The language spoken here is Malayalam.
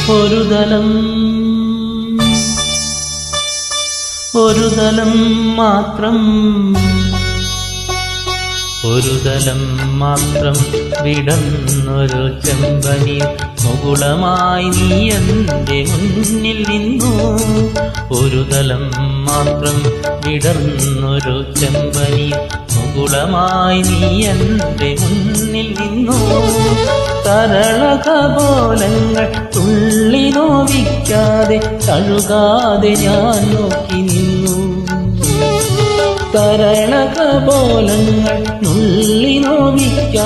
ഒരു തലം മാത്രം വിടന്നൊരു ചെമ്പനീർ മുകുളമായി നീ എൻ്റെ മുന്നിൽ നിന്നു. ഒരു തലം മാത്രം വിടർന്നൊരു ചെമ്പനീർ മുകുളമായി നീ എൻ്റെ മുന്നിൽ നിന്നു. തരളകപോലങ്ങൾ തുള്ളി നോവിക്കാതെ തഴുകാതെ ഞാൻ നോക്കി നിന്നു. തരളകപോലങ്ങൾ നുള്ളി നോവിക്കാതെ